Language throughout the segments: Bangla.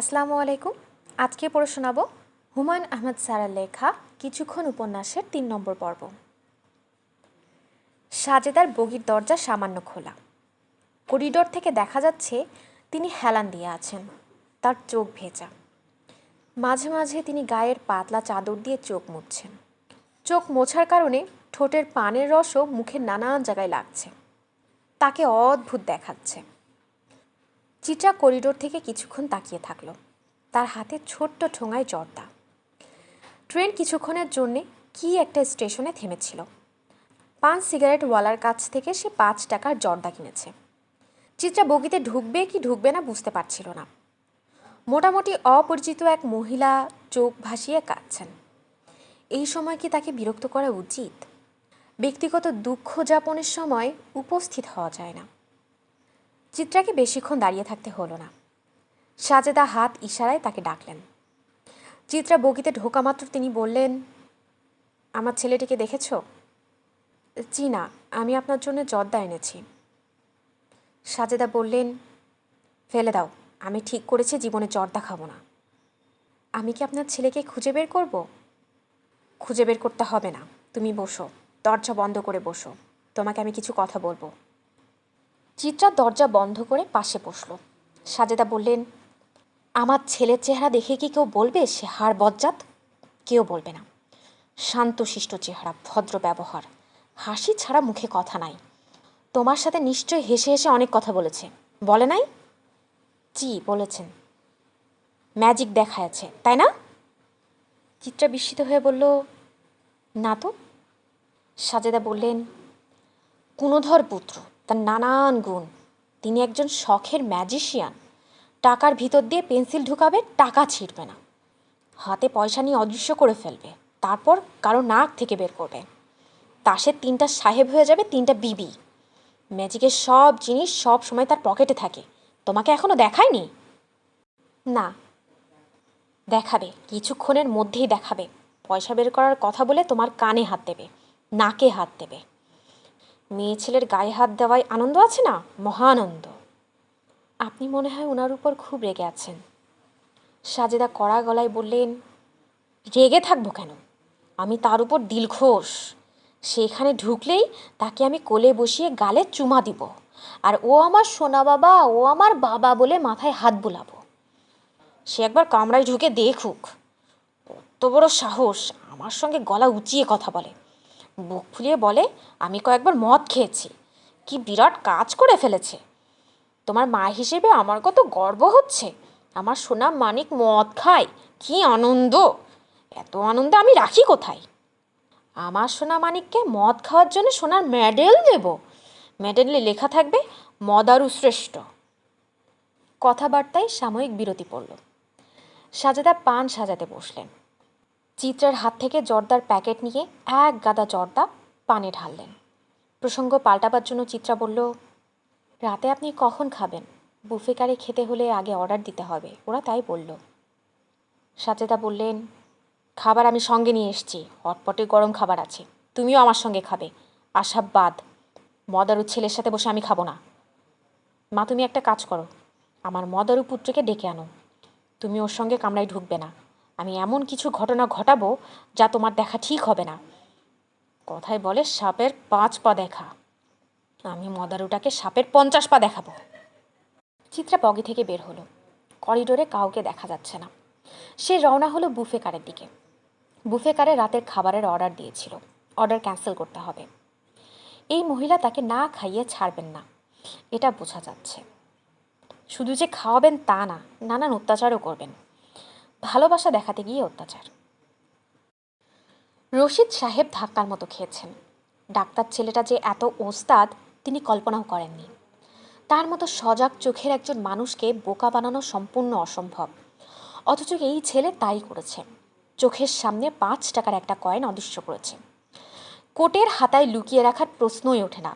আসসালামু আলাইকুম। আজকে পড়ে শোনাব হুমায়ুন আহমেদ স্যারের লেখা কিছুক্ষণ উপন্যাসের ৩ নম্বর পর্ব। সাজেদার বগির দরজা সামান্য খোলা। করিডোর থেকে দেখা যাচ্ছে তিনি হেলান দিয়ে আছেন, তার চোখ ভেজা। মাঝে মাঝে তিনি গায়ের পাতলা চাদর দিয়ে চোখ মুছছেন। চোখ মোছার কারণে ঠোঁটের পানের রসও মুখের নানান জায়গায় লাগছে। তাকে অদ্ভুত দেখাচ্ছে। চিত্রা করিডোর থেকে কিছুক্ষণ তাকিয়ে থাকলো। তার হাতে ছোট্ট ঠোঙায় জর্দা। ট্রেন কিছুক্ষণের জন্যে কি একটা স্টেশনে থেমেছিল। পান সিগারেটওয়ালার কাছ থেকে সে ৫ টাকার জর্দা কিনেছে। চিত্রা বগিতে ঢুকবে কি ঢুকবে না বুঝতে পারছিল না। মোটামুটি অপরিচিত এক মহিলা চোখ ভাসিয়ে কাঁদছেন। এই সময় কি তাকে বিরক্ত করা উচিত? ব্যক্তিগত দুঃখ যাপনের সময় উপস্থিত হওয়া যায় না। চিত্রাকে বেশিক্ষণ দাঁড়িয়ে থাকতে হলো না। সাজেদা হাত ইশারায় তাকে ডাকলেন। চিত্রা বগিতে ঢোকা মাত্র তিনি বললেন, আমার ছেলেটিকে দেখেছ? জি না, আমি আপনার জন্য জর্দা এনেছি। সাজেদা বললেন, ফেলে দাও, আমি ঠিক করেছি জীবনে জর্দা খাবো না। আমি কি আপনার ছেলেকে খুঁজে বের করব? খুঁজে বের করতে হবে না, তুমি বসো, দরজা বন্ধ করে বসো, তোমাকে আমি কিছু কথা বলবো। চিত্রা দরজা বন্ধ করে পাশে বসল। সাজেদা বললেন, আমার ছেলের চেহারা দেখে কি কেউ বলবে সে হাড় বজ্জাত? কেউ বলবে না। শান্তশিষ্ট চেহারা, ভদ্র ব্যবহার, হাসি ছাড়া মুখে কথা নাই। তোমার সাথে নিশ্চয়ই হেসে হেসে অনেক কথা বলেছে, বলে নাই? জি বলেছেন। ম্যাজিক দেখায়াছে, তাই না? চিত্রা বিস্মিত হয়ে বলল, না তো। সাজেদা বললেন, গুণধর পুত্র, তার নানান গুণ। তিনি একজন শখের ম্যাজিশিয়ান। টাকার ভিতর দিয়ে পেন্সিল ঢুকাবে, টাকা ছিঁড়বে না। হাতে পয়সা নিয়ে অদৃশ্য করে ফেলবে, তারপর কারো নাক থেকে বের করবে। তাসের 3টা সাহেব হয়ে যাবে, 3টা বিবি। ম্যাজিকের সব জিনিস সব সময় তার পকেটে থাকে। তোমাকে এখনো দেখায়নি? না। দেখাবে, কিছুক্ষণের মধ্যেই দেখাবে। পয়সা বের করার কথা বলে তোমার কানে হাত দেবে, নাকে হাত দেবে। মেয়ে ছেলের গায়ে হাত দেওয়ায় আনন্দ আছে না, মহানন্দ। আপনি মনে হয় ওনার উপর খুব রেগে আছেন। সাজেদা কড়া গলায় বললেন, রেগে থাকবো কেন? আমি তার উপর দিলখোশ। সেখানে ঢুকলেই তাকে আমি কোলে বসিয়ে গালে চুমা দিব, আর ও আমার সোনা বাবা, ও আমার বাবা বলে মাথায় হাত বুলাবো। সে একবার কামরায় ঢুকে দেখুক। কত বড় সাহস, আমার সঙ্গে গলা উঁচিয়ে কথা বলে, বুক ফুলিয়ে বলে আমি কয়েকবার মদ খেয়েছি। কি বিরাট কাজ করে ফেলেছে। তোমার মা হিসেবে আমার কত গর্ব হচ্ছে। আমার সোনা মানিক মদ খায়, কি আনন্দ! এত আনন্দ আমি রাখি কোথায়? আমার সোনা মানিককে মদ খাওয়ার জন্য সোনার মেডেল দেব। মেডেলে লেখা থাকবে মদারু শ্রেষ্ঠ। কথাবার্তায় সাময়িক বিরতি পড়ল। সাজেদা পান সাজাতে বসলেন। চিত্রার হাত থেকে জর্দার প্যাকেট নিয়ে এক গাদা জর্দা পানে ঢাললেন। প্রসঙ্গ পাল্টাবার জন্য চিত্রা বলল, রাতে আপনি কখন খাবেন? বুফে কারে খেতে হলে আগে অর্ডার দিতে হবে, ওরা তাই বলল। সাজেদা বললেন, খাবার আমি সঙ্গে নিয়ে এসছি, হটপটে গরম খাবার আছে, তুমিও আমার সঙ্গে খাবে। আশা বাদ, মদারু ছেলের সাথে বসে আমি খাবো না। মা, তুমি একটা কাজ করো, আমার মদারু পুত্রকে ডেকে আনো। তুমি ওর সঙ্গে কামরায় ঢুকবে না। আমি এমন কিছু ঘটনা ঘটাবো যা তোমার দেখা ঠিক হবে না। কথায় বলে সাপের 5 পা দেখা, আমি মদারুটাকে সাপের 50 পা দেখাবো। চিত্রা বগি থেকে বের হলো। করিডোরে কাউকে দেখা যাচ্ছে না। সে রওনা হলো বুফে কারের দিকে। বুফে কারে রাতের খাবারের অর্ডার দিয়েছিল, অর্ডার ক্যান্সেল করতে হবে। এই মহিলা তাকে না খাইয়ে ছাড়বেন না, এটা বোঝা যাচ্ছে। শুধু যে খাওয়াবেন তা না, নানান অত্যাচারও করবেন। ভালোবাসা দেখাতে গিয়ে অত্যাচার। রশিদ সাহেব ধাক্কার মতো খেয়েছেন। ডাক্তার ছেলেটা যে এত ওস্তাদ তিনি কল্পনাও করেননি। তার মতো সজাগ চোখের একজন মানুষকে বোকা বানানো সম্পূর্ণ অসম্ভব, অথচ এই ছেলে তাই করেছে। চোখের সামনে 5 টাকার একটা কয়েন অদৃশ্য করেছে। কোটের হাতায় লুকিয়ে রাখার প্রশ্নই ওঠে না।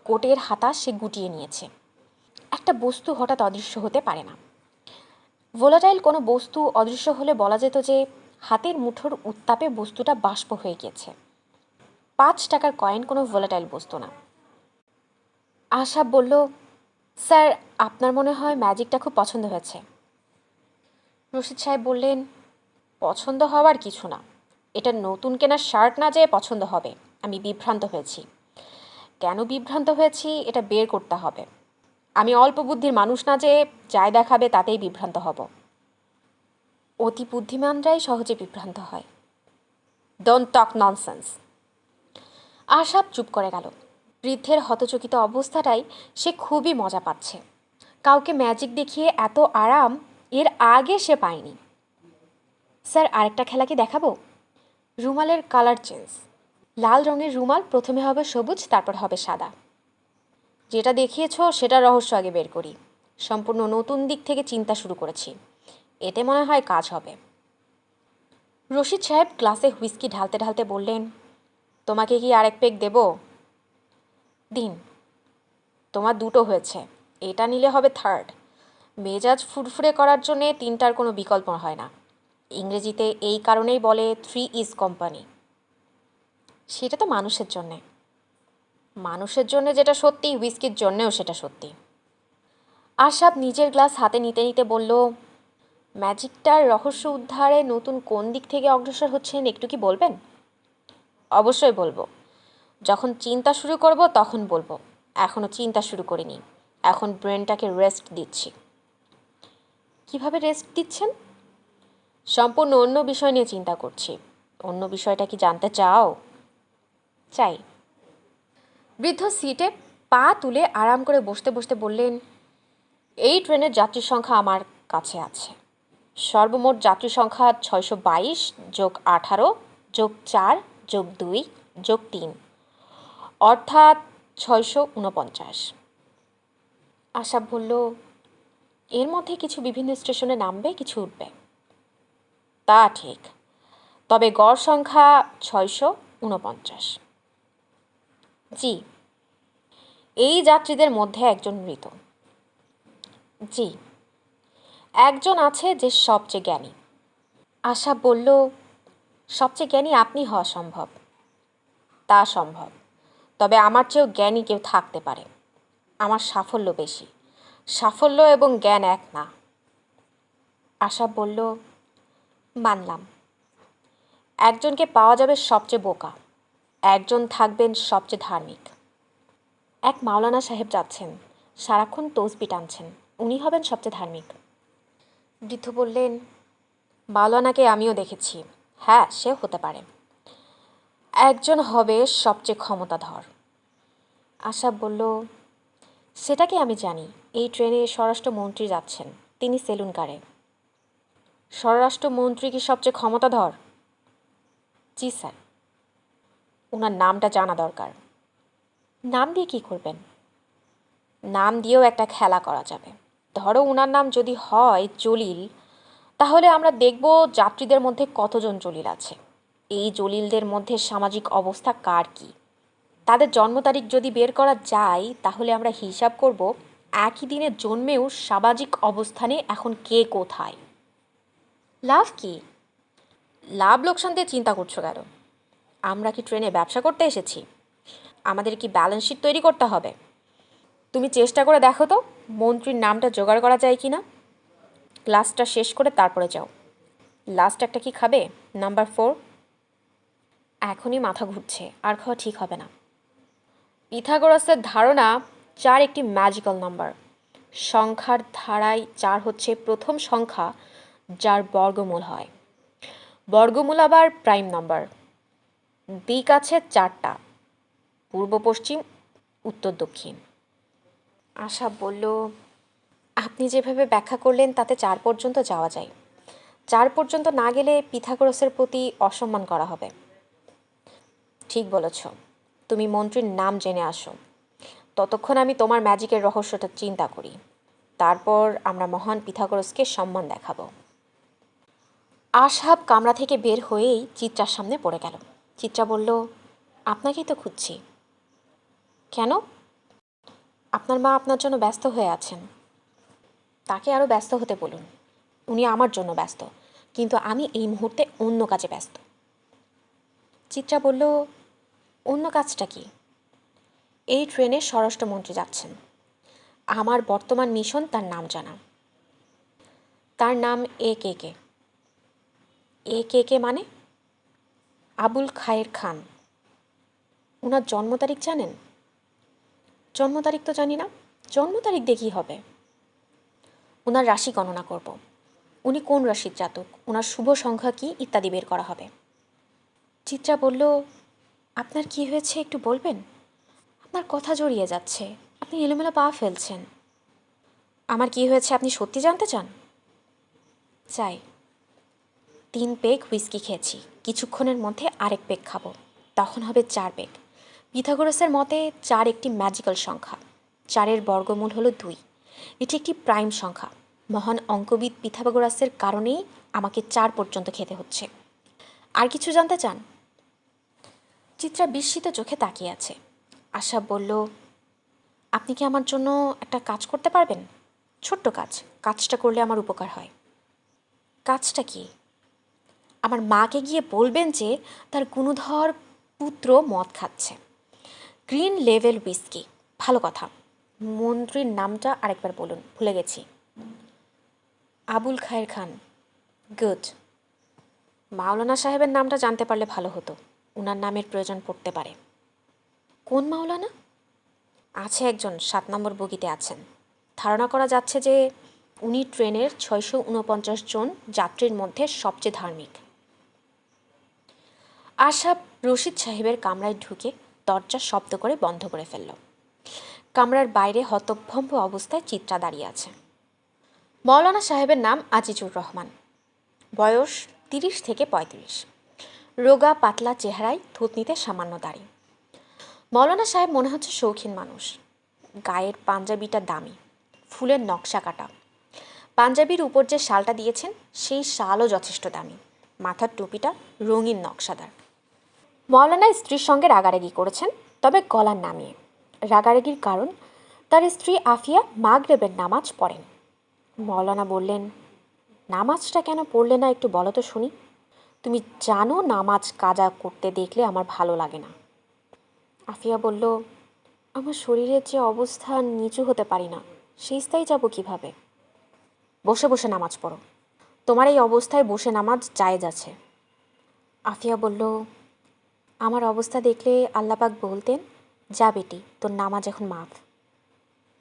কোটের হাতা সে গুটিয়ে নিয়েছে। একটা বস্তু হঠাৎ অদৃশ্য হতে পারে না। ভোলাটাইল কোনো বস্তু অদৃশ্য হলে বলা যেত যে হাতের মুঠোর উত্তাপে বস্তুটা বাষ্প হয়ে গিয়েছে। 5 টাকার কয়েন কোনো ভোলাটাইল বস্তু না। আশা বলল, স্যার আপনার মনে হয় ম্যাজিকটা খুব পছন্দ হয়েছে। রশিদ সাহেব বললেন, পছন্দ হওয়ার কিছু না, এটা নতুন কেনা শার্ট না যে পছন্দ হবে। আমি বিভ্রান্ত হয়েছি। কেন বিভ্রান্ত হয়েছি এটা বের করতে হবে। আমি অল্প বুদ্ধির মানুষ না যে যাই দেখাবে তাতেই বিভ্রান্ত হব। অতি বুদ্ধিমানরাই সহজে বিভ্রান্ত হয়। Don't talk nonsense. আশাব চুপ করে গেল। বৃদ্ধের হতচকিত অবস্থাটাই সে খুবই মজা পাচ্ছে। কাউকে ম্যাজিক দেখিয়ে এত আরাম এর আগে সে পায়নি। স্যার, আরেকটা খেলা কি দেখাবো? রুমালের কালার চেঞ্জ। লাল রঙের রুমাল প্রথমে হবে সবুজ, তারপর হবে সাদা। যেটা দেখিয়েছ সেটা রহস্য আগে বের করি। সম্পূর্ণ নতুন দিক থেকে চিন্তা শুরু করেছি, এতে মনে হয় কাজ হবে। রশিদ সাহেব গ্লাসে হুইস্কি ঢালতে ঢালতে বললেন, তোমাকে কি আরেক পেগ দেব? দিন। তোমার দুটো হয়েছে, এটা নিলে হবে থার্ড। মেজাজ ফুরফুরে করার জন্যে তিনটার কোনো বিকল্প হয় না। ইংরেজিতে এই কারণেই বলে 3 ইজ কোম্পানি। সেটা তো মানুষের জন্যে। মানুষের জন্যে যেটা সত্যি, হুইস্কির জন্যেও সেটা সত্যি। আশাব নিজের গ্লাস হাতে নিতে নিতে বলল, ম্যাজিকটার রহস্য উদ্ধারে নতুন কোন দিক থেকে অগ্রসর হচ্ছেন একটু কি বলবেন? অবশ্যই বলবো। যখন চিন্তা শুরু করব তখন বলবো। এখনও চিন্তা শুরু করিনি, এখন ব্রেনটাকে রেস্ট দিচ্ছি। কিভাবে রেস্ট দিচ্ছেন? সম্পূর্ণ অন্য বিষয় নিয়ে চিন্তা করছি। অন্য বিষয়টা কি জানতে চাও? চাই। বৃদ্ধ সিটে পা তুলে আরাম করে বসতে বসতে বললেন, এই ট্রেনের যাত্রীর সংখ্যা আমার কাছে আছে। সর্বমোট যাত্রী সংখ্যা 622 যোগ 18 যোগ 4 যোগ 2 যোগ 3, অর্থাৎ 649। আশাব বলল, এর মধ্যে কিছু বিভিন্ন স্টেশনে নামবে, কিছু উঠবে। তা ঠিক, তবে গড় সংখ্যা 649। জি। এই যাত্রীদের মধ্যে একজন মৃত। জি। একজন আছে যে সবচেয়ে জ্ঞানী। আশা বলল, সবচেয়ে জ্ঞানী আপনি হওয়া সম্ভব। তা সম্ভব, তবে আমার চেয়েও জ্ঞানী কেউ থাকতে পারে। আমার সাফল্য বেশি। সাফল্য এবং জ্ঞান এক না। আশা বলল, মানলাম। একজনকে পাওয়া যাবে সবচেয়ে বোকা, একজন থাকবেন সবচেয়ে ধার্মিক। এক মাওলানা সাহেব যাচ্ছেন, সারাক্ষণ তসবি টানছেন, উনি হবেন সবচেয়ে ধার্মিক। বৃদ্ধ বললেন, মাওলানাকে আমিও দেখেছি। হ্যাঁ, সে হতে পারে। একজন হবে সবচেয়ে ক্ষমতাধর। আশা বলল, সেটা কি আমি জানি। এই ট্রেনে স্বরাষ্ট্রমন্ত্রী যাচ্ছেন, তিনি সেলুন কারে। স্বরাষ্ট্রমন্ত্রী কি সবচেয়ে ক্ষমতাধর? জি স্যার। ওনার নামটা জানা দরকার। নাম দিয়ে কি করবেন? নাম দিয়েও একটা খেলা করা যাবে। ধরো ওনার নাম যদি হয় জলিল, তাহলে আমরা দেখব যাত্রীদের মধ্যে কতজন জলিল আছে। এই জলিলদের মধ্যে সামাজিক অবস্থা কার কি। তাদের জন্ম তারিখ যদি বের করা যায় তাহলে আমরা হিসাব করব একই দিনে জন্মেও সামাজিক অবস্থানে এখন কে কোথায়। লাভ কি? লাভ লোকসান দিয়ে চিন্তা করছো কেন? আমরা কি ট্রেনে ব্যবসা করতে এসেছি? আমাদের কি ব্যালেন্স শিট তৈরি করতে হবে? তুমি চেষ্টা করে দেখো তো মন্ত্রীর নামটা জোগাড় করা যায় কি না। ক্লাসটা শেষ করে তারপরে যাও। লাস্ট একটা কি খাবে? নাম্বার 4। এখনই মাথা ঘুরছে, আর খাওয়া ঠিক হবে না। পিথাগোরাসের ধারণা 4 একটি ম্যাজিক্যাল নাম্বার। সংখ্যার ধারায় 4 হচ্ছে প্রথম সংখ্যা যার বর্গমূল হয়। বর্গমূল আবার প্রাইম নাম্বার। দিক আছে 4টা, পূর্ব পশ্চিম উত্তর দক্ষিণ। আশা বলল, আপনি যেভাবে ব্যাখ্যা করলেন তাতে 4 পর্যন্ত যাওয়া যায়। 4 পর্যন্ত না গেলে পিথাগোরাসের প্রতি অসম্মান করা হবে। ঠিক বলেছ। তুমি মন্ত্রীর নাম জেনে আসো, ততক্ষণ আমি তোমার ম্যাজিকের রহস্যটা চিন্তা করি। তারপর আমরা মহান পিথাগোরাসকে সম্মান দেখাবো। আশহাব কামরা থেকে বের হয়েই চিত্রার সামনে পড়ে গেল। চিত্রা বলল, আপনাকেই তো খুঁজছি। কেন? আপনার মা আপনার জন্য ব্যস্ত হয়ে আছেন। তাকে আরও ব্যস্ত হতে বলুন। উনি আমার জন্য ব্যস্ত, কিন্তু আমি এই মুহূর্তে অন্য কাজে ব্যস্ত। চিত্রা বলল, অন্য কাজটা কি? এই ট্রেনে স্বরাষ্ট্রমন্ত্রী যাচ্ছেন। আমার বর্তমান মিশন তার নাম জানা। তার নাম AKK। AKK মানে? আবুল খায়ের খান। ওনার জন্ম তারিখ জানেন? জন্ম তারিখ তো জানি না, জন্ম তারিখ দিয়ে কী হবে? ওনার রাশি গণনা করব। উনি কোন রাশির জাতক, ওনার শুভ সংখ্যা কী ইত্যাদি বের করা হবে। চিত্রা বলল, আপনার কি হয়েছে একটু বলবেন? আপনার কথা জড়িয়ে যাচ্ছে, আপনি এলোমেলো পা ফেলছেন। আমার কি হয়েছে আপনি সত্যি জানতে চান? চাই। 3 পেগ হুইস্কি খেয়েছি, কিছুক্ষণের মধ্যে আরেক পেগ খাবো, তখন হবে 4 পেগ। পিথাগোরাসের মতে 4 একটি ম্যাজিক্যাল সংখ্যা। 4-এর বর্গমূল হলো 2। এটি একটি প্রাইম সংখ্যা। মহান অঙ্কবিদ পিথাগোরাসের কারণেই আমাকে 4 পর্যন্ত খেতে হচ্ছে। আর কিছু জানতে চান? চিত্রা বিস্মিত চোখে তাকিয়ে আছে। আশা বলল, আপনি কি আমার জন্য একটা কাজ করতে পারবেন? ছোট্ট কাজ, কাজটা করলে আমার উপকার হয়। কাজটা কি? আমার মাকে গিয়ে বলবেন যে তার গুণধর পুত্র মদ খাচ্ছে। Green level whisky. ভালো কথা। মন্ত্রীর নামটা আরেকবার বলুন, ভুলে গেছি। আবুল খায়ের খান। গুড। মাওলানা সাহেবের নামটা জানতে পারলে ভালো হতো, ওনার নামের প্রয়োজন পড়তে পারে। কোন মাওলানা? আছে একজন, 7 নম্বর বগিতে আছেন। ধারণা করা যাচ্ছে যে উনি ট্রেনের 649 জন যাত্রীর মধ্যে সবচেয়ে ধার্মিক। আশা রশিদ সাহেবের কামরায় ঢুকে দরজা শব্দ করে বন্ধ করে ফেলল। কামরার বাইরে হতভম্ব অবস্থায় চিত্রা দাঁড়িয়ে আছে। মৌলানা সাহেবের নাম আজিজুর রহমান। বয়স 30 থেকে 35। রোগা পাতলা চেহারায়, থুতনিতে সামান্য দাড়ি। মৌলানা সাহেব মনে হচ্ছে শৌখিন মানুষ। গায়ের পাঞ্জাবিটা দামি, ফুলের নকশা কাটা। পাঞ্জাবির উপর যে শালটা দিয়েছেন সেই শালও যথেষ্ট দামি। মাথার টুপিটা রঙিন নকশাদার। মৌলানা স্ত্রীর সঙ্গে রাগারাগি করেছেন, তবে গলা নামিয়ে। রাগারাগির কারণ, তার স্ত্রী আফিয়া মাগরিবের নামাজ পড়েন। মৌলানা বললেন, নামাজটা কেন পড়লে না একটু বলো তো শুনি? তুমি জানো নামাজ কাজা করতে দেখলে আমার ভালো লাগে না। আফিয়া বলল, আমার শরীরের যে অবস্থা, নিচু হতে পারি না, সিজদায় যাব কিভাবে? বসে বসে নামাজ পড়ো, তোমার এই অবস্থায় বসে নামাজ জায়েজ আছে। আফিয়া বলল, আমার অবস্থা দেখলে আল্লাপাক বলতেন, যা বেটি, তোর নামাজ এখন মাফ।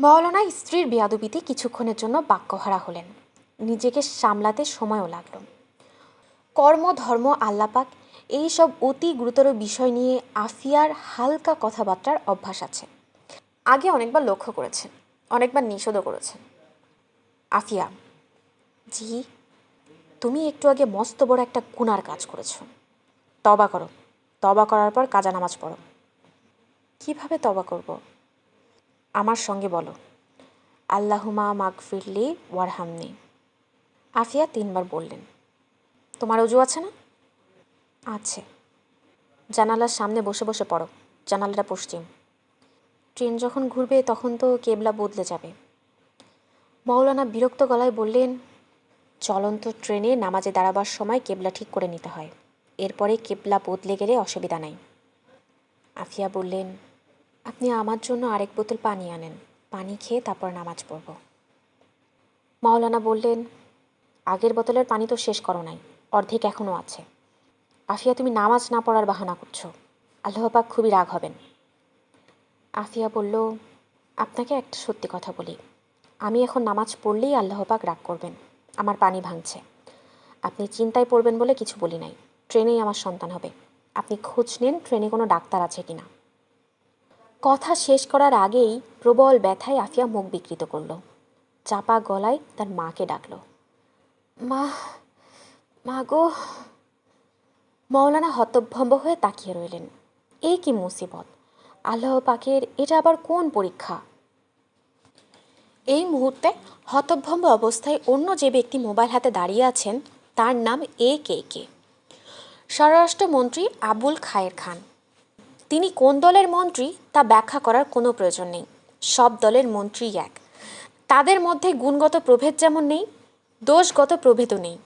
মৌলানা স্ত্রীর বেয়াদবিতে কিছুক্ষণের জন্য বাক্যহারা হলেন। নিজেকে সামলাতে সময়ও লাগল। কর্ম, ধর্ম, আল্লাপাক, এই সব অতি গুরুতর বিষয় নিয়ে আফিয়ার হালকা কথাবার্তার অভ্যাস আছে। আগে অনেকবার লক্ষ্য করেছেন, অনেকবার নিষেধও করেছেন। আফিয়া, জি? তুমি একটু আগে মস্ত বড় একটা গুনার কাজ করেছ। তবা করো, তবা করার পর কাজা নামাজ পড়ো। কিভাবে তবা করব? আমার সঙ্গে বলো, আল্লাহুমা মাগফিরলি ওয়ারহামনি। আফিয়া 3 বার বললেন। তোমার অজু আছে না? আছে। জানালার সামনে বসে বসে পড়ো, জানালাটা পশ্চিম। ট্রেন যখন ঘুরবে তখন তো কেবলা বদলে যাবে। মৌলানা বিরক্ত গলায় বললেন, চলন্ত ট্রেনে নামাজে দাঁড়াবার সময় কেবলা ঠিক করে নিতে হয়, এরপরে কেবলা বদলে গেলে অসুবিধা নাই। আফিয়া বললেন, আপনি আমার জন্য আরেক বোতল পানি আনেন, পানি খেয়ে তারপর নামাজ পড়ব। মৌলানা বললেন, আগের বোতলের পানি তো শেষ করো নাই, অর্ধেক এখনও আছে। আফিয়া, তুমি নামাজ না পড়ার বাহানা করছো, আল্লাহ পাক খুবই রাগ হবেন। আফিয়া বলল, আপনাকে একটা সত্যি কথা বলি, আমি এখন নামাজ পড়লেই আল্লাহ পাক রাগ করবেন, আমার পানি ভাঙছে। আপনি চিন্তায় পড়বেন বলে কিছু বলি নাই, ট্রেনেই আমার সন্তান হবে, আপনি খোঁজ নেন ট্রেনে কোনো ডাক্তার আছে কিনা। কথা শেষ করার আগেই প্রবল ব্যথায় আফিয়া মুখ বিকৃত করল। চাপা গলায় তার মাকে ডাকল, মা, মা গো। মৌলানা হতভম্ব হয়ে তাকিয়ে রইলেন। এই কি মুসিবত! আল্লাহ পাকের এটা আবার কোন পরীক্ষা? এই মুহূর্তে হতভম্ব অবস্থায় অন্য যে ব্যক্তি মোবাইল হাতে দাঁড়িয়ে আছেন তার নাম AKK, স্বরাষ্ট্রমন্ত্রী আবুল খায়ের খান। তিনি কোন দলের মন্ত্রী তা ব্যাখ্যা করার কোনো প্রয়োজন নেই, সব দলের মন্ত্রী এক। তাদের মধ্যে গুণগত প্রভেদ যেমন নেই, দোষগত প্রভেদও নেই।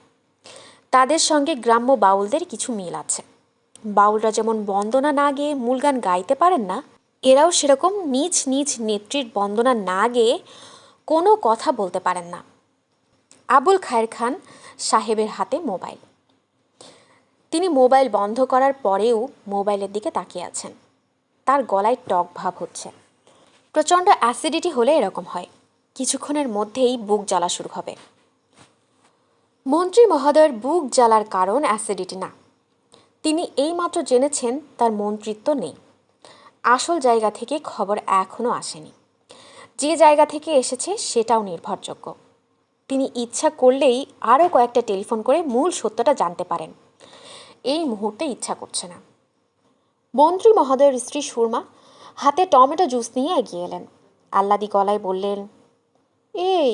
তাদের সঙ্গে গ্রাম্য বাউলদের কিছু মিল আছে। বাউলরা যেমন বন্দনা না গেয়ে মূল গান গাইতে পারেন না, এরাও সেরকম নিজ নিজ নেত্রীর বন্দনা না গেয়ে কোনো কথা বলতে পারেন না। আবুল খায়ের খান সাহেবের হাতে মোবাইল। তিনি মোবাইল বন্ধ করার পরেও মোবাইলের দিকে তাকিয়ে আছেন। তার গলায় টক ভাব হচ্ছে। প্রচণ্ড অ্যাসিডিটি হলে এরকম হয়, কিছুক্ষণের মধ্যেই বুক জ্বালা শুরু হবে। মন্ত্রী মহোদয়ের বুক জ্বালার কারণ অ্যাসিডিটি না, তিনি এইমাত্র জেনেছেন তার মন্ত্রিত্ব নেই। আসল জায়গা থেকে খবর এখনও আসেনি, যে জায়গা থেকে এসেছে সেটাও নির্ভরযোগ্য। তিনি ইচ্ছা করলেই আরও কয়েকটা টেলিফোন করে মূল সত্যটা জানতে পারেন। এই মুহূর্তে ইচ্ছা করছে না। মন্ত্রী মহোদয়ের স্ত্রী সুরমা হাতে টমেটো জুস নিয়ে এগিয়ে এলেন। আহ্লাদি গলায় বললেন, এই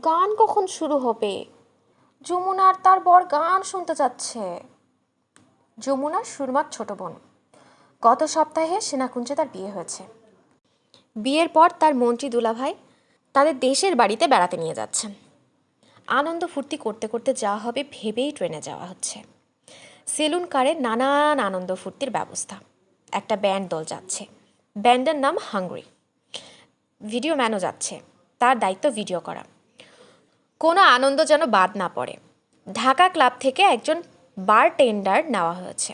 গান কখন শুরু হবে? যমুনা আর তার বর গান শুনতে চাচ্ছে। যমুনা সুরমার ছোট বোন। গত সপ্তাহে সেনাকুঞ্জে তার বিয়ে হয়েছে। বিয়ের পর তার মন্ত্রী দুলাভাই তাদের দেশের বাড়িতে বেড়াতে নিয়ে যাচ্ছেন। আনন্দ ফুর্তি করতে করতে যাওয়া হবে ভেবেই ট্রেনে যাওয়া হচ্ছে। সেলুন কারে নানান আনন্দ ফুর্তির ব্যবস্থা। একটা ব্যান্ড দল যাচ্ছে, ব্যান্ডের নাম হাঙ্গরি। ভিডিও ম্যানও যাচ্ছে, তার দায়িত্ব ভিডিও করা। কোনো আনন্দ যেন বাদ না পড়ে। ঢাকা ক্লাব থেকে একজন বারটেন্ডার নেওয়া হয়েছে,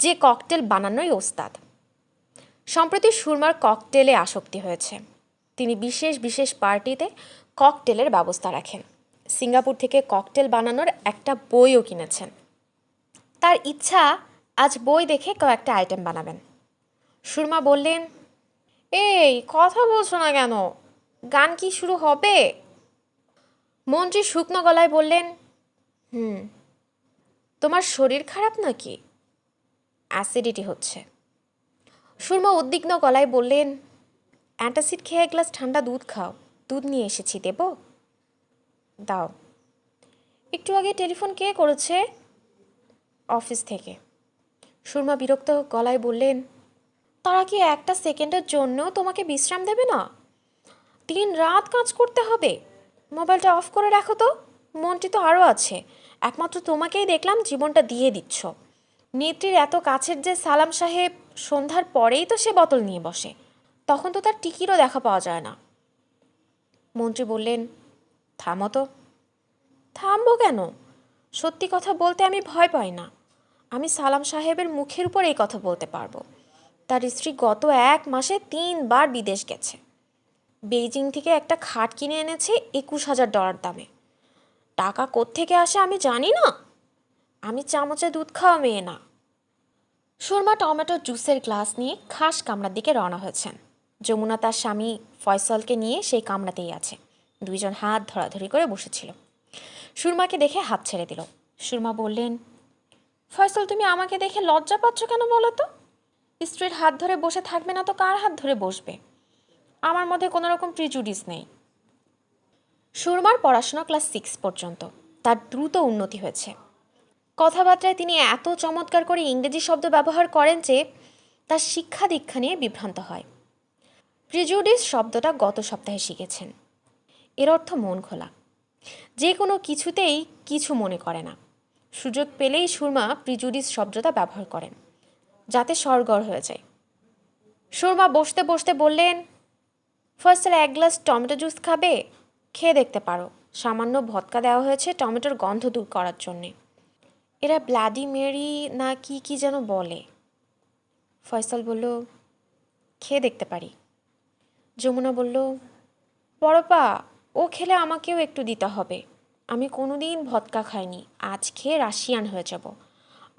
যে ককটেল বানানোই ওস্তাদ। সম্প্রতি সুরমার ককটেলে আসক্তি হয়েছে। তিনি বিশেষ বিশেষ পার্টিতে ককটেলের ব্যবস্থা রাখেন। সিঙ্গাপুর থেকে ককটেল বানানোর একটা বইও কিনেছেন। তার ইচ্ছা আজ বই দেখে কয়েকটা আইটেম বানাবেন। সুরমা বললেন, এই কথা বলছো না কেন? গান কি শুরু হবে? মন্ত্রী শুকনো গলায় বললেন, তোমার শরীর খারাপ নাকি? অ্যাসিডিটি হচ্ছে। সুরমা উদ্বিগ্ন গলায় বললেন, অ্যান্টাসিড খেয়ে এক গ্লাস ঠান্ডা দুধ খাও। দুধ নিয়ে এসেছি, দেব? দাও। একটু আগে টেলিফোন কে করেছে? অফিস থেকে। সুরমা বিরক্ত গলায় বললেন, তারা কি একটা সেকেন্ডের জন্যও তোমাকে বিশ্রাম দেবে না? দিন রাত কাজ করতে হবে। মোবাইলটা অফ করে রাখো তো। মন্ত্রী তো আরও আছে, একমাত্র তোমাকেই দেখলাম জীবনটা দিয়ে দিচ্ছ। নেত্রীর এত কাছের যে সালাম সাহেব, সন্ধ্যার পরেই তো সে বোতল নিয়ে বসে, তখন তো তার টিকিরও দেখা পাওয়া যায় না। মন্ত্রী বললেন, থামো তো। থামবো কেন? সত্যি কথা বলতে আমি ভয় পাই না। আমি সালাম সাহেবের মুখের উপর এই কথা বলতে পারবো। তার স্ত্রী গত 1 মাসে 3 বার বিদেশ গেছে। বেইজিং থেকে একটা খাট কিনে এনেছে $21,000 দামে। টাকা কোত্থেকে আসে আমি জানি না। আমি চামচে দুধ খাওয়া মেয়ে না। সুরমা টমেটো জুসের গ্লাস নিয়ে খাস কামরার দিকে রওনা হয়েছেন। যমুনা তার স্বামী ফয়সলকে নিয়ে সেই কামরাতেই আছে। দুইজন হাত ধরাধরি করে বসেছিল। সুরমাকে দেখে হাত ছেড়ে দিল। সুরমা বললেন, ফয়সল, তুমি আমাকে দেখে লজ্জা পাচ্ছ কেন বলো তো? স্ত্রীর হাত ধরে বসে থাকবে না তো কার হাত ধরে বসবে? আমার মধ্যে কোনো রকম প্রিজুডিস নেই। সুরমার পড়াশোনা ক্লাস 6 পর্যন্ত। তার দ্রুত উন্নতি হয়েছে। কথাবার্তায় তিনি এত চমৎকার করে ইংরেজি শব্দ ব্যবহার করেন যে তার শিক্ষা দীক্ষা নিয়ে বিভ্রান্ত হয়। প্রিজুডিস শব্দটা গত সপ্তাহে শিখেছেন। এর অর্থ মন খোলা, যে কোনো কিছুতেই কিছু মনে করে না। সুযোগ পেলেই সুরমা প্রিজুডিস শব্দটা ব্যবহার করেন, যাতে সরগর হয়ে যায়। সুরমা বসতে বসতে বললেন, ফয়সল, 1 গ্লাস টমেটো জুস খাবে? খেয়ে দেখতে পারো। সামান্য ভদকা দেওয়া হয়েছে টমেটোর গন্ধ দূর করার জন্যে। এরা ব্লাডি মেরি না কি কি যেন বলে। ফয়সল বলল, খেয়ে দেখতে পারি। যমুনা বলল, বড়পা, ও খেলে আমাকেও একটু দিতে হবে। আমি কোনোদিন ভদকা খাইনি, আজ খেয়ে রাশিয়ান হয়ে যাব।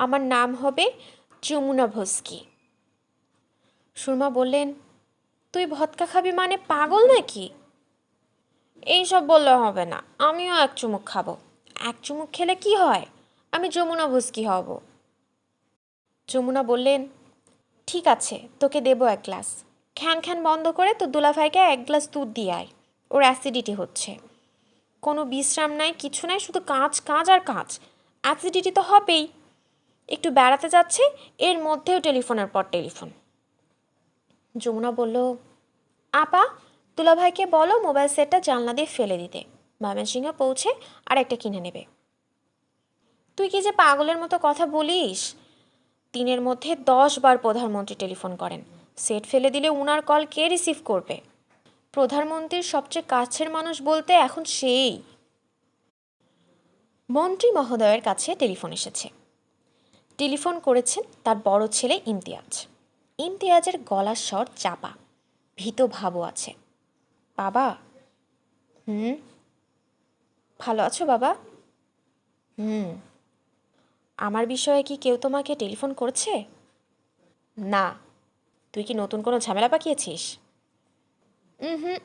আমার নাম হবে যমুনা ভস্কি। সুরমা বললেন, তুই ভদকা খাবি মানে পাগল নাকি? এইসব বললে হবে না, আমিও 1 চুমুক খাবো। 1 চুমুক খেলে কি হয়? আমি যমুনা ভস্কি হব। যমুনা বললেন, ঠিক আছে, তোকে দেবো 1 গ্লাস। খ্যান খ্যান বন্ধ করে তো দুলাভাইকে 1 গ্লাস দুধ দিয়ে আয়। ওর অ্যাসিডিটি হচ্ছে। কোনো বিশ্রাম নাই, কিছু নাই, শুধু কাজ কাজ আর কাজ। অ্যাসিডিটি তো হবেই। একটু বেড়াতে যাচ্ছে, এর মধ্যেও টেলিফোনের পর টেলিফোন। যমুনা বলল, আপা, দুলাভাইকে বলো মোবাইল সেটটা জানলা দিয়ে ফেলে দিতে। ময়মনসিংহে পৌঁছে আর একটা কিনে নেবে। তুই কি যে পাগলের মতো কথা বলিস? দিনের মধ্যে 10 বার প্রধানমন্ত্রী টেলিফোন করেন। সেট ফেলে দিলে উনার কল কে রিসিভ করবে? প্রধানমন্ত্রীর সবচেয়ে কাছের মানুষ বলতে এখন সেই। মন্ত্রী মহোদয়ের কাছে টেলিফোন এসেছে। টেলিফোন করেছেন তার বড় ছেলে ইমতিয়াজ। ইমতিয়াজের গলার স্বর চাপা, ভীত ভাবও আছে। বাবা। হুম। ভালো আছো বাবা? হুম। আমার বিষয়ে কি কেউ তোমাকে টেলিফোন করেছে? না। তুই কি নতুন কোনো ঝামেলা পাকিয়েছিস? হুম।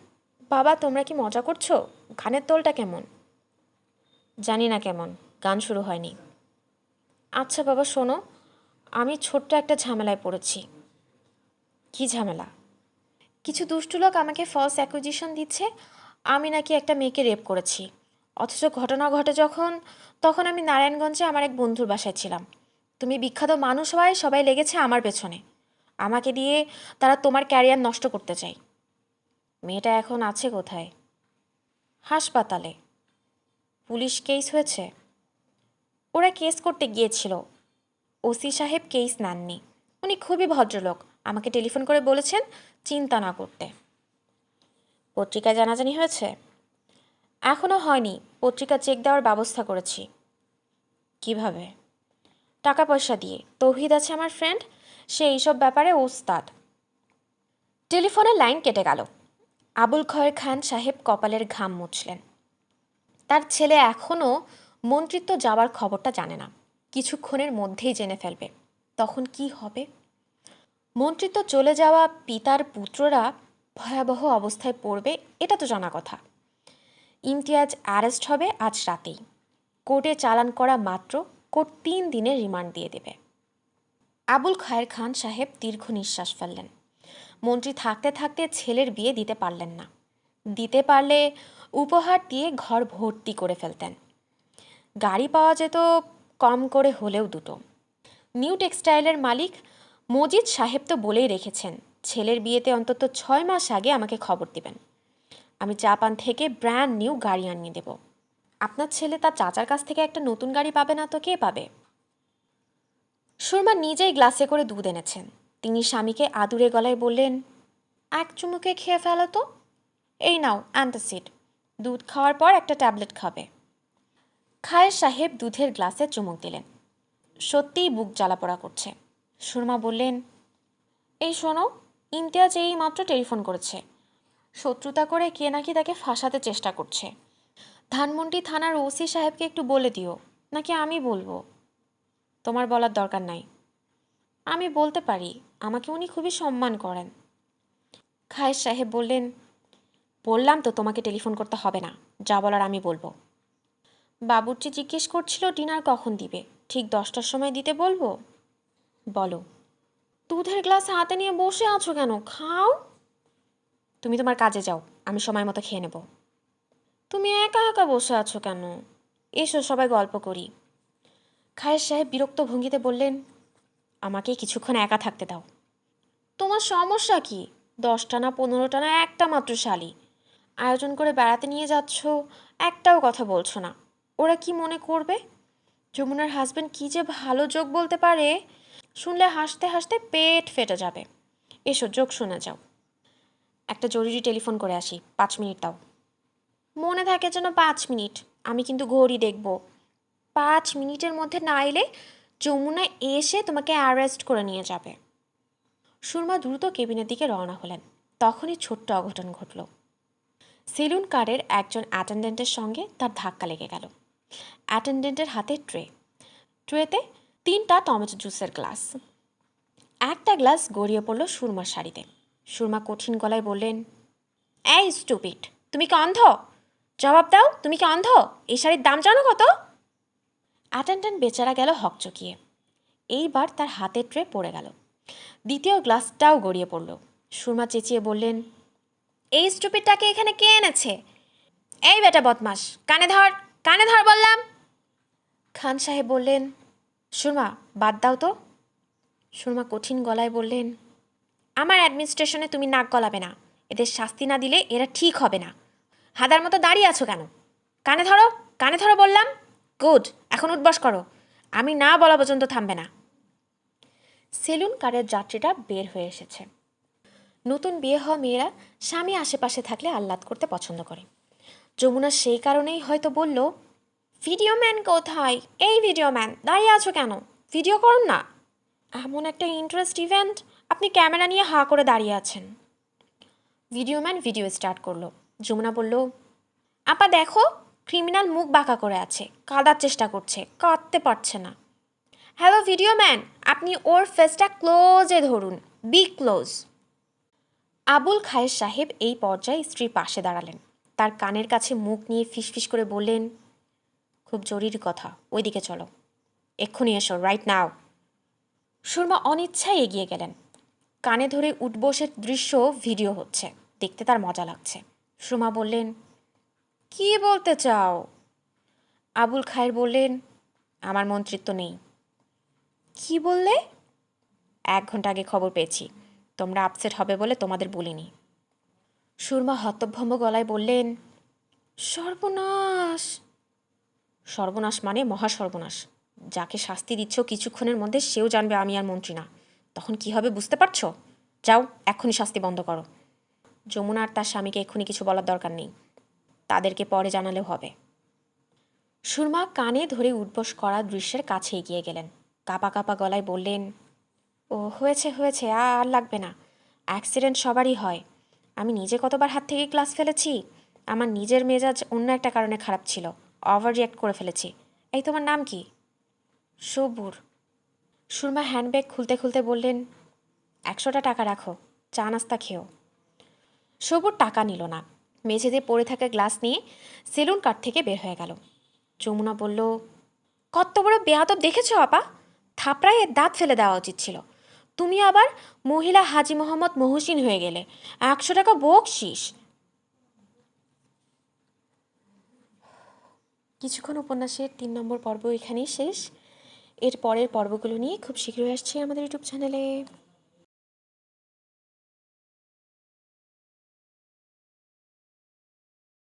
বাবা, তোমরা কি মজা করছো? গানের দলটা কেমন? জানি না কেমন, গান শুরু হয়নি। আচ্ছা বাবা শোনো, আমি ছোট্ট একটা ঝামেলায় পড়েছি। কি ঝামেলা? কিছু দুষ্টু লোক আমাকে ফলস অ্যাকুজিশন দিচ্ছে আমি নাকি একটা মেয়েকে রেপ করেছি। অথচ ঘটনা ঘটে তখন আমি নারায়ণগঞ্জে আমার এক বন্ধুর বাসায় ছিলাম। তুমি বিখ্যাত মানুষ হওয়ায় সবাই লেগেছে আমার পেছনে। আমাকে দিয়ে তারা তোমার ক্যারিয়ার নষ্ট করতে চায়। মেয়েটা এখন আছে কোথায়? হাসপাতালে। পুলিশ কেস হয়েছে? ওরা কেস করতে গিয়েছিল, ওসি সাহেব কেস নেননি। উনি খুবই ভদ্রলোক, আমাকে টেলিফোন করে বলেছেন চিন্তা না করতে। পত্রিকায় জানাজানি হয়েছে? এখনও হয়নি, পত্রিকা চেক দেওয়ার ব্যবস্থা করেছি। কিভাবে? টাকা পয়সা দিয়ে। তৌহিদ আছে আমার ফ্রেন্ড, সে এইসব ব্যাপারে ওস্তাদ। টেলিফোনের লাইন কেটে গেল। আবুল খয়ের খান সাহেব কপালের ঘাম মুছলেন। তার ছেলে এখনও মন্ত্রিত্ব যাওয়ার খবরটা জানে না, কিছুক্ষণের মধ্যেই জেনে ফেলবে। তখন কি হবে? মন্ত্রিত্ব চলে যাওয়া পিতার পুত্ররা ভয়াবহ অবস্থায় পড়বে, এটা তো জানা কথা। ইমতিয়াজ অ্যারেস্ট হবে আজ রাতেই। কোর্টে চালান করা মাত্র কোর্ট 3 দিনের রিমান্ড দিয়ে দেবে। আবুল খায়ের খান সাহেব দীর্ঘ নিঃশ্বাস ফেললেন। মন্ত্রী থাকতে থাকতে ছেলের বিয়ে দিতে পারলেন না। দিতে পারলে উপহার দিয়ে ঘর ভর্তি করে ফেলতেন। গাড়ি পাওয়া যেত কম করে হলেও 2টো। নিউ টেক্সটাইলের মালিক মজিদ সাহেব তো বলেই রেখেছেন ছেলের বিয়েতে অন্তত 6 মাস আগে আমাকে খবর দিবেন। আমি জাপান থেকে ব্র্যান্ড নিউ গাড়ি আনিয়ে দেব। আপনার ছেলে তার চাচার কাছ থেকে একটা নতুন গাড়ি পাবে না তো কে পাবে? সুরমা নিজেই গ্লাসে করে দুধ এনেছেন। তিনি স্বামীকে আদুরে গলায় বললেন, এক চুমুকে খেয়ে ফেলো তো। এই নাও অ্যান্টাসিড, দুধ খাওয়ার পর একটা ট্যাবলেট খাবে। খায়ের সাহেব দুধের গ্লাসে চুমুক দিলেন। সত্যিই বুক জ্বালাপোড়া করছে। সুরমা বললেন, এই শোনো, ইমতিয়াজ এই মাত্র টেলিফোন করেছে। শত্রুতা করে কে নাকি তাকে ফাঁসাতে চেষ্টা করছে। ধানমন্ডি থানার ওসি সাহেবকে একটু বলে দিও। নাকি আমি বলবো? তোমার বলার দরকার নাই। আমি বলতে পারি, আমাকে উনি খুবই সম্মান করেন। খায়ের সাহেব বললেন, বললাম তো তোমাকে টেলিফোন করতে হবে না, যা বলার আমি বলবো। বাবুর্চি জিজ্ঞেস করছিল ডিনার কখন দিবে, ঠিক 10টার সময় দিতে বলবো? বলো। দুধের গ্লাস হাতে নিয়ে বসে আছো কেন? খাও। তুমি তোমার কাজে যাও, আমি সময় মতো খেয়ে নেব। তুমি একা একা বসে আছো কেন? এসো সবাই গল্প করি। খায়ের সাহেব বিরক্ত ভঙ্গিতে বললেন, আমাকে কিছুক্ষণ একা থাকতে দাও। তোমার সমস্যা কি? 10টা না 15টা না একটা মাত্র শালি। আয়োজন করে বেড়াতে নিয়ে যাচ্ছ, একটাও কথা বলছো না। ওরা কি মনে করবে? যমুনার হাজবেন্ড কি যে ভালো জোক বলতে পারে, শুনলে হাসতে হাসতে পেট ফেটে যাবে। এসো জোক শুনে যাও। একটা জরুরি টেলিফোন করে আসি, 5 মিনিট দাও। মনে থাকে যেন 5 মিনিট। আমি কিন্তু ঘড়ি দেখব। 5 মিনিটের মধ্যে না এলে যমুনা এসে তোমাকে অ্যারেস্ট করে নিয়ে যাবে। সুরমা দ্রুত কেবিনের দিকে রওনা হলেন। তখনই ছোট্ট অঘটন ঘটল। সেলুন কারের একজন অ্যাটেন্ডেন্টের সঙ্গে তার ধাক্কা লেগে গেল। অ্যাটেন্ডেন্টের হাতে ট্রেতে 3টা টমেটো জুসের গ্লাস। একটা গ্লাস গড়িয়ে পড়ল সুরমার শাড়িতে। সুরমা কঠিন গলায় বললেন, এই স্টুপিড, তুমি কি অন্ধ? জবাব দাও, তুমি কি অন্ধ? এই শাড়ির দাম জানো কত? অ্যাটেন্ডেন্ট বেচারা গেল হকচকিয়ে। এইবার তার হাতের ট্রে পড়ে গেল। দ্বিতীয় গ্লাসটাও গড়িয়ে পড়ল। সুরমা চেঁচিয়ে বললেন, এই স্টুপিডটাকে এখানে কে এনেছে? এই বেটা বদমাস, কানে ধর, কানে ধর বললাম। খান সাহেব বললেন, সুরমা বাদ দাও তো। সুরমা কঠিন গলায় বললেন, আমার অ্যাডমিনিস্ট্রেশনে তুমি নাক গলাবে না। এদের শাস্তি না দিলে এরা ঠিক হবে না। হাদার মতো দাঁড়িয়ে আছো কেন? কানে ধরো, কানে ধরো বললাম। গুড, এখন উঠবস করো। আমি না বলা পর্যন্ত থামবে না। সেলুন কারের যাত্রীরা বের হয়ে এসেছে। নতুন বিয়ে হওয়া মেয়েরা স্বামী আশেপাশে থাকলে আহ্লাদ করতে পছন্দ করে। যমুনা সেই কারণেই হয়তো বলল, ভিডিও ম্যান কোথায়? এই ভিডিও ম্যান, দাঁড়িয়ে আছো কেন? ভিডিও করুন না। এমন একটা ইন্টারেস্ট ইভেন্ট, আপনি ক্যামেরা নিয়ে হাঁ করে দাঁড়িয়ে আছেন। ভিডিও ম্যান ভিডিও স্টার্ট করলো। যমুনা বলল, আপা দেখো, ক্রিমিনাল মুখ বাঁকা করে আছে, কাঁদার চেষ্টা করছে, কাঁদতে পারছে না। হ্যালো ভিডিও ম্যান, আপনি ওর ফেসটা ক্লোজে ধরুন, বি ক্লোজ। আবুল খায়ের সাহেব এই পর্যায়ে স্ত্রীর পাশে দাঁড়ালেন। তার কানের কাছে মুখ নিয়ে ফিসফিস করে বললেন, খুব জরুরি কথা, ওইদিকে চলো, এক্ষুনি এসো, রাইট নাও। সুরমা অনিচ্ছায় এগিয়ে গেলেন। কানে ধরে উঠবোসের দৃশ্য ভিডিও হচ্ছে, দেখতে তার মজা লাগছে। সুরমা বললেন, কি বলতে চাও? আবুল খায়ের বললেন, আমার মন্ত্রিত্ব নেই। কি বললে? 1 ঘন্টা আগে খবর পেয়েছি, তোমরা আপসেট হবে বলে তোমাদের বলিনি। সুরমা হতভম্ব গলায় বললেন, সর্বনাশ। সর্বনাশ মানে মহাসর্বনাশ। যাকে শাস্তি দিচ্ছ কিছুক্ষণের মধ্যে সেও জানবে আমি আর মন্ত্রী না। তখন কি হবে বুঝতে পারছো? যাও, এক্ষুনি শাস্তি বন্ধ করো। যমুনা আর তার স্বামীকে এক্ষুনি কিছু বলার দরকার নেই, তাদেরকে পরে জানালেও হবে। সুরমা কানে ধরে উঠবোস করা দৃশ্যের কাছে এগিয়ে গেলেন। কাঁপা কাঁপা গলায় বললেন, ও হয়েছে হয়েছে, আর লাগবে না। অ্যাক্সিডেন্ট সবারই হয়। আমি নিজে কতবার হাত থেকে গ্লাস ফেলেছি। আমার নিজের মেজাজ অন্য একটা কারণে খারাপ ছিল, ওভার রিঅ্যাক্ট করে ফেলেছি। এই তোমার নাম কি? সবুর। সুরমা হ্যান্ডব্যাগ খুলতে খুলতে বললেন, 100টা টাকা রাখো, চা নাস্তা খেও। সবুর টাকা নিল না, মেঝেতে পড়ে থাকা গ্লাস নিয়ে সেলুন কার্ট থেকে বের হয়ে গেল। যমুনা বলল, কত বড় বেয়াদব দেখেছো আপা, থাপড়ায় দাঁত ফেলে দেওয়া উচিত ছিল। তুমি আবার মহিলা হাজি মোহাম্মদ মহসিন হয়ে গেলে, 100 টাকা বকশিস। কিছুক্ষণ উপন্যাসের 3 নম্বর পর্ব এখানেই শেষ। এর পরের পর্বগুলো নিয়ে খুব শীঘ্রই আসছি আমাদের ইউটিউব চ্যানেলে।